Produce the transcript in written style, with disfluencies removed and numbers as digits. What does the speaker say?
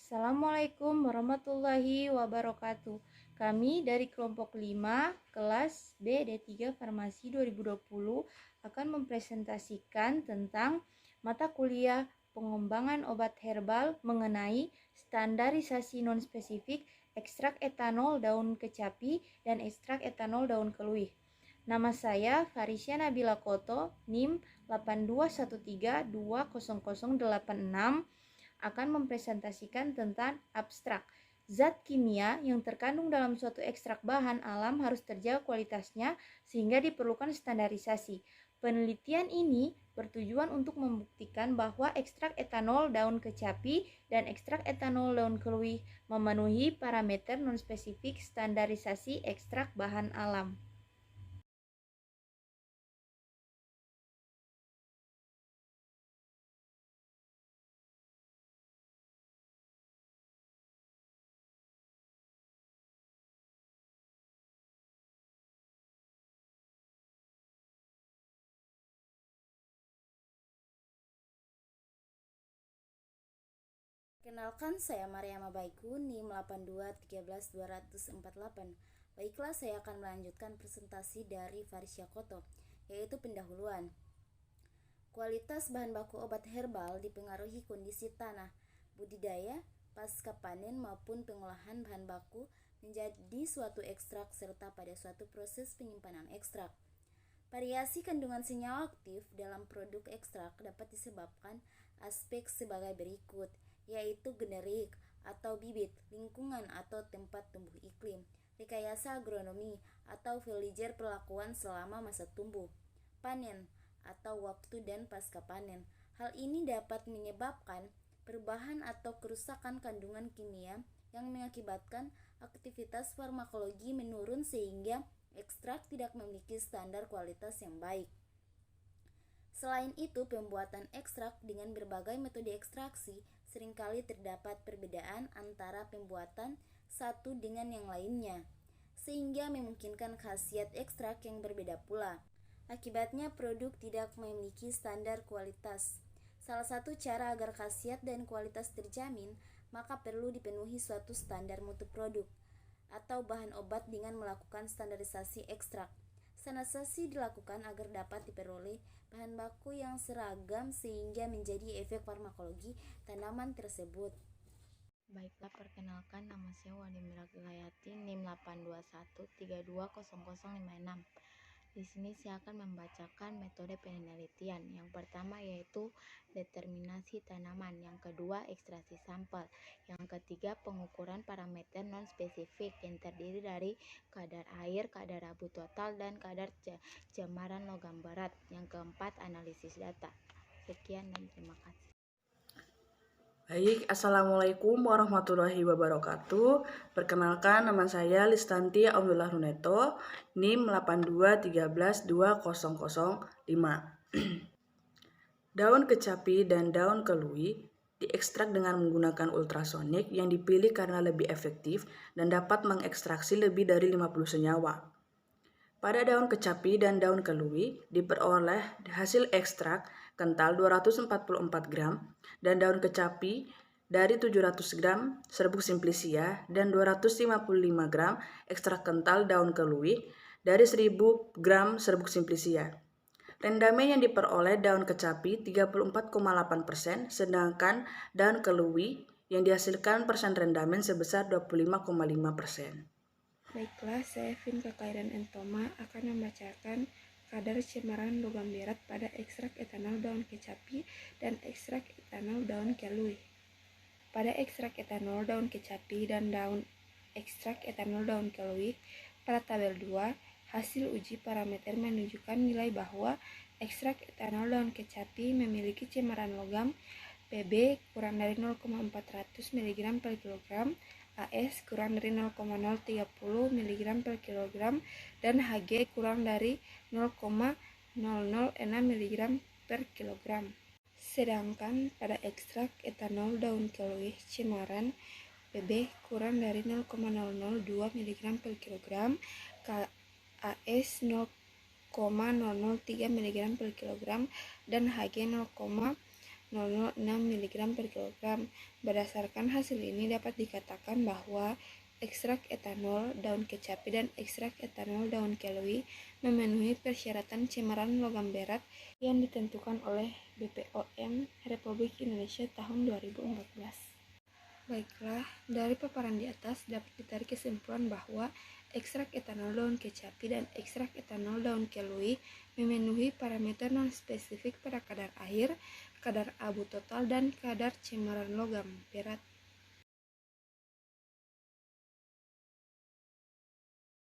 Assalamualaikum warahmatullahi wabarakatuh. Kami dari kelompok 5 kelas B D3 Farmasi 2020 akan mempresentasikan tentang mata kuliah pengembangan obat herbal mengenai standarisasi non-spesifik ekstrak etanol daun kecapi dan ekstrak etanol daun keluih. Nama saya Farisya Nabila Koto, NIM 8213200086, akan mempresentasikan tentang abstrak. Zat kimia yang terkandung dalam suatu ekstrak bahan alam harus terjaga kualitasnya sehingga diperlukan standarisasi. Penelitian ini bertujuan untuk membuktikan bahwa ekstrak etanol daun kecapi dan ekstrak etanol daun keluih memenuhi parameter non-spesifik standarisasi ekstrak bahan alam. Kenalkan, saya Mariama Baiku, NIM 82131248. Baiklah, saya akan melanjutkan presentasi dari Farisya Koto, yaitu pendahuluan. Kualitas bahan baku obat herbal dipengaruhi kondisi tanah, budidaya, pasca panen maupun pengolahan bahan baku menjadi suatu ekstrak serta pada suatu proses penyimpanan ekstrak. Variasi kandungan senyawa aktif dalam produk ekstrak dapat disebabkan aspek sebagai berikut, yaitu generik atau bibit, lingkungan atau tempat tumbuh iklim, rekayasa agronomi atau villager perlakuan selama masa tumbuh, panen atau waktu dan pasca panen. Hal ini dapat menyebabkan perubahan atau kerusakan kandungan kimia yang mengakibatkan aktivitas farmakologi menurun sehingga ekstrak tidak memiliki standar kualitas yang baik. Selain itu, pembuatan ekstrak dengan berbagai metode ekstraksi seringkali terdapat perbedaan antara pembuatan satu dengan yang lainnya, sehingga memungkinkan khasiat ekstrak yang berbeda pula. Akibatnya, produk tidak memiliki standar kualitas. Salah satu cara agar khasiat dan kualitas terjamin, maka perlu dipenuhi suatu standar mutu produk atau bahan obat dengan melakukan standarisasi ekstrak. Standarisasi dilakukan agar dapat diperoleh bahan baku yang seragam sehingga menjadi efek farmakologi tanaman tersebut. Baiklah, perkenalkan, nama saya Wani Miraglayati, NIM 821320056. Di sini saya akan membacakan metode penelitian. Yang pertama yaitu determinasi tanaman, yang kedua ekstraksi sampel, yang ketiga pengukuran parameter non-spesifik yang terdiri dari kadar air, kadar abu total, dan kadar cemaran logam berat. Yang keempat analisis data. Sekian dan terima kasih. Baik, Assalamualaikum warahmatullahi wabarakatuh. Perkenalkan, nama saya Listanti Abdullah Runeto, NIM 82132005. Daun kecapi dan daun keluih diekstrak dengan menggunakan ultrasonik yang dipilih karena lebih efektif dan dapat mengekstraksi lebih dari 50 senyawa. Pada daun kecapi dan daun keluih diperoleh hasil ekstrak kental 244 gram dan daun kecapi dari 700 gram serbuk simplicia dan 255 gram ekstrak kental daun keluih dari 1000 gram serbuk simplicia. Rendamen yang diperoleh daun kecapi 34,8%, sedangkan daun keluih yang dihasilkan persen rendamen sebesar 25,5%. Baiklah, saya Vin Kakairan Entoma akan membacakan kadar cemaran logam berat pada ekstrak etanol daun kecapi dan ekstrak etanol daun keluih. Pada ekstrak etanol daun kecapi dan ekstrak etanol daun keluih, pada tabel 2, hasil uji parameter menunjukkan nilai bahwa ekstrak etanol daun kecapi memiliki cemaran logam Pb kurang dari 0,400 mg per kilogram, AS kurang dari 0,030 mg per kilogram, dan Hg kurang dari 0,006 mg per kilogram. Sedangkan pada ekstrak etanol daun keluih cemaran Pb kurang dari 0,002 mg per kilogram, AS 0,003 mg per kilogram, dan Hg 0,006 0,006 mg per kilogram. Berdasarkan hasil ini dapat dikatakan bahwa ekstrak etanol daun kecapi dan ekstrak etanol daun kelui memenuhi persyaratan cemaran logam berat yang ditentukan oleh BPOM Republik Indonesia tahun 2014. Baiklah, dari paparan di atas dapat ditarik kesimpulan bahwa ekstrak etanol daun kecapi dan ekstrak etanol daun kelui memenuhi parameter non-spesifik pada kadar air, kadar abu total, dan kadar cemaran logam berat.